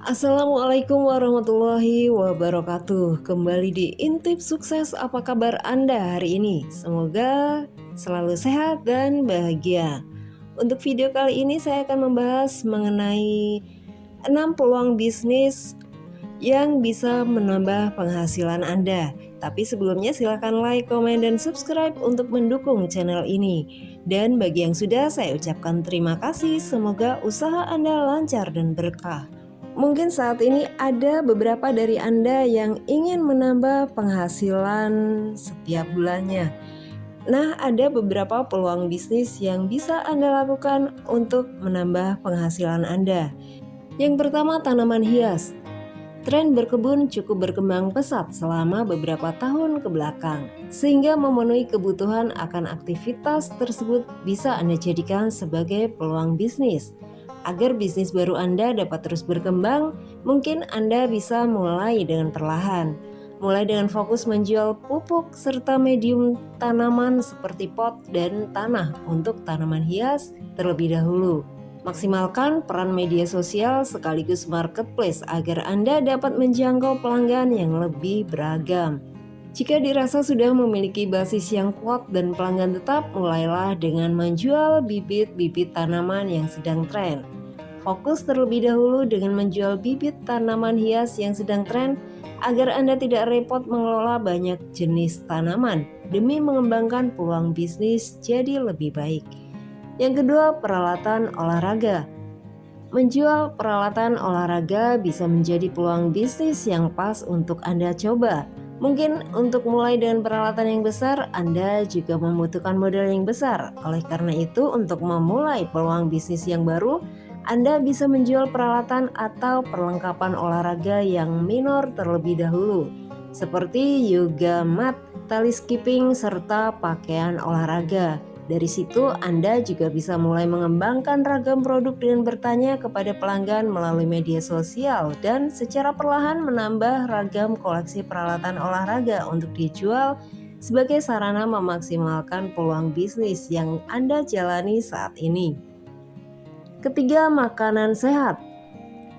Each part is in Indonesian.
Assalamualaikum warahmatullahi wabarakatuh. Kembali di Intip Sukses. Apa kabar Anda hari ini? Semoga selalu sehat dan bahagia. Untuk video kali ini saya akan membahas mengenai 6 peluang bisnis yang bisa menambah penghasilan Anda. Tapi sebelumnya silahkan like, komen, dan subscribe untuk mendukung channel ini. Dan bagi yang sudah, saya ucapkan terima kasih. Semoga usaha Anda lancar dan berkah. Mungkin saat ini ada beberapa dari Anda yang ingin menambah penghasilan setiap bulannya. Nah, ada beberapa peluang bisnis yang bisa Anda lakukan untuk menambah penghasilan Anda. Yang pertama, tanaman hias. Tren berkebun cukup berkembang pesat selama beberapa tahun ke belakang, sehingga memenuhi kebutuhan akan aktivitas tersebut bisa Anda jadikan sebagai peluang bisnis. Agar bisnis baru Anda dapat terus berkembang, mungkin Anda bisa mulai dengan perlahan. Mulai dengan fokus menjual pupuk serta medium tanaman seperti pot dan tanah untuk tanaman hias terlebih dahulu. Maksimalkan peran media sosial sekaligus marketplace agar Anda dapat menjangkau pelanggan yang lebih beragam. Jika dirasa sudah memiliki basis yang kuat dan pelanggan tetap, mulailah dengan menjual bibit-bibit tanaman yang sedang tren. Fokus terlebih dahulu dengan menjual bibit tanaman hias yang sedang tren agar Anda tidak repot mengelola banyak jenis tanaman demi mengembangkan peluang bisnis jadi lebih baik. Yang kedua, peralatan olahraga. Menjual peralatan olahraga bisa menjadi peluang bisnis yang pas untuk Anda coba. Mungkin untuk mulai dengan peralatan yang besar, Anda juga membutuhkan modal yang besar. Oleh karena itu, untuk memulai peluang bisnis yang baru, Anda bisa menjual peralatan atau perlengkapan olahraga yang minor terlebih dahulu, seperti yoga mat, tali skipping, serta pakaian olahraga. Dari situ Anda juga bisa mulai mengembangkan ragam produk dengan bertanya kepada pelanggan melalui media sosial dan secara perlahan menambah ragam koleksi peralatan olahraga untuk dijual sebagai sarana memaksimalkan peluang bisnis yang Anda jalani saat ini. Ketiga, makanan sehat.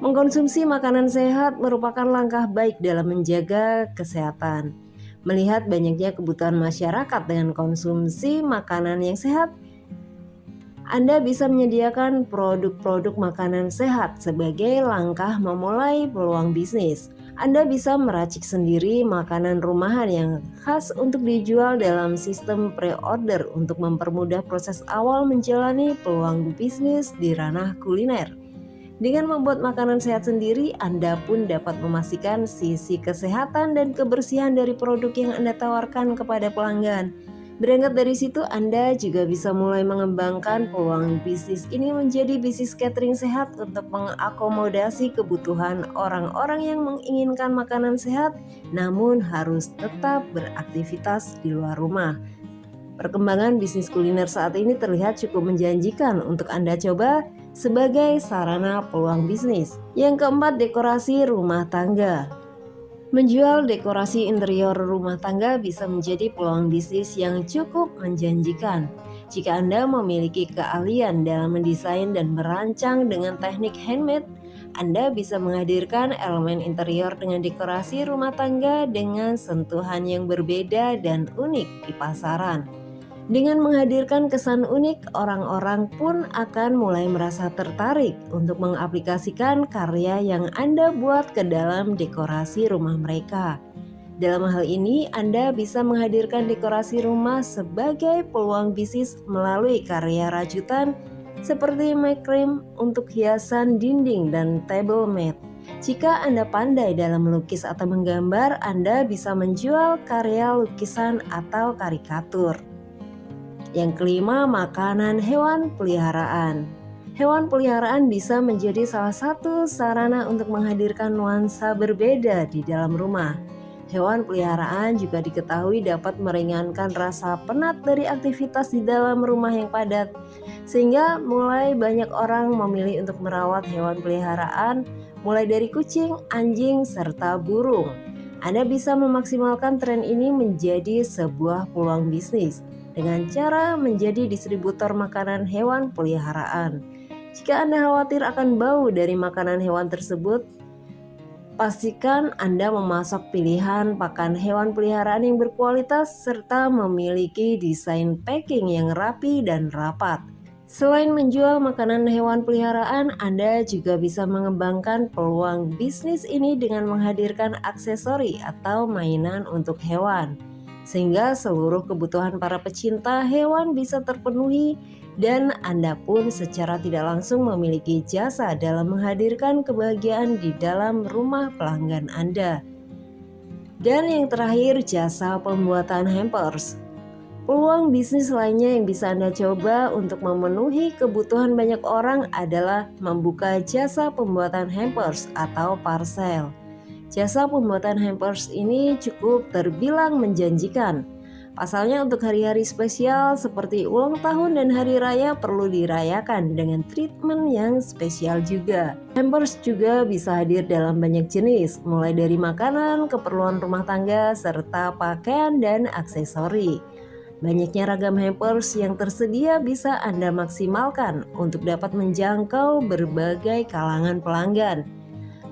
Mengkonsumsi makanan sehat merupakan langkah baik dalam menjaga kesehatan. Melihat banyaknya kebutuhan masyarakat dengan konsumsi makanan yang sehat, Anda bisa menyediakan produk-produk makanan sehat sebagai langkah memulai peluang bisnis. Anda bisa meracik sendiri makanan rumahan yang khas untuk dijual dalam sistem pre-order untuk mempermudah proses awal menjalani peluang bisnis di ranah kuliner. Dengan membuat makanan sehat sendiri, Anda pun dapat memastikan sisi kesehatan dan kebersihan dari produk yang Anda tawarkan kepada pelanggan. Berangkat dari situ, Anda juga bisa mulai mengembangkan peluang bisnis ini menjadi bisnis catering sehat untuk mengakomodasi kebutuhan orang-orang yang menginginkan makanan sehat, namun harus tetap beraktivitas di luar rumah. Perkembangan bisnis kuliner saat ini terlihat cukup menjanjikan untuk Anda coba sebagai sarana peluang bisnis. Yang keempat, dekorasi rumah tangga. Menjual dekorasi interior rumah tangga bisa menjadi peluang bisnis yang cukup menjanjikan. Jika Anda memiliki keahlian dalam mendesain dan merancang dengan teknik handmade, Anda bisa menghadirkan elemen interior dengan dekorasi rumah tangga dengan sentuhan yang berbeda dan unik di pasaran. Dengan menghadirkan kesan unik, orang-orang pun akan mulai merasa tertarik untuk mengaplikasikan karya yang Anda buat ke dalam dekorasi rumah mereka. Dalam hal ini, Anda bisa menghadirkan dekorasi rumah sebagai peluang bisnis melalui karya rajutan seperti macrame untuk hiasan dinding dan table mat. Jika Anda pandai dalam melukis atau menggambar, Anda bisa menjual karya lukisan atau karikatur. Yang kelima, makanan hewan peliharaan. Hewan peliharaan bisa menjadi salah satu sarana untuk menghadirkan nuansa berbeda di dalam rumah. Hewan peliharaan juga diketahui dapat meringankan rasa penat dari aktivitas di dalam rumah yang padat, sehingga mulai banyak orang memilih untuk merawat hewan peliharaan, mulai dari kucing, anjing, serta burung. Anda bisa memaksimalkan tren ini menjadi sebuah peluang bisnis dengan cara menjadi distributor makanan hewan peliharaan. Jika Anda khawatir akan bau dari makanan hewan tersebut, Pastikan Anda memasok pilihan pakan hewan peliharaan yang berkualitas serta memiliki desain packing yang rapi dan rapat. Selain menjual makanan hewan peliharaan, Anda juga bisa mengembangkan peluang bisnis ini dengan menghadirkan aksesori atau mainan untuk hewan, sehingga seluruh kebutuhan para pecinta hewan bisa terpenuhi dan Anda pun secara tidak langsung memiliki jasa dalam menghadirkan kebahagiaan di dalam rumah pelanggan Anda. Dan yang terakhir, jasa pembuatan hampers. Peluang bisnis lainnya yang bisa Anda coba untuk memenuhi kebutuhan banyak orang adalah membuka jasa pembuatan hampers atau parcel. Jasa pembuatan hampers ini cukup terbilang menjanjikan. Pasalnya untuk hari-hari spesial seperti ulang tahun dan hari raya perlu dirayakan dengan treatment yang spesial juga. Hampers juga bisa hadir dalam banyak jenis, mulai dari makanan, keperluan rumah tangga, serta pakaian dan aksesori. Banyaknya ragam hampers yang tersedia bisa Anda maksimalkan untuk dapat menjangkau berbagai kalangan pelanggan.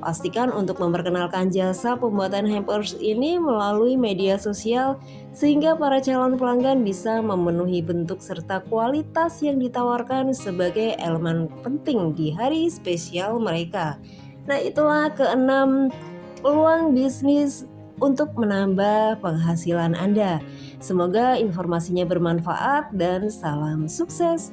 Pastikan untuk memperkenalkan jasa pembuatan hampers ini melalui media sosial sehingga para calon pelanggan bisa memenuhi bentuk serta kualitas yang ditawarkan sebagai elemen penting di hari spesial mereka. Nah, itulah keenam peluang bisnis untuk menambah penghasilan Anda. Semoga informasinya bermanfaat dan salam sukses.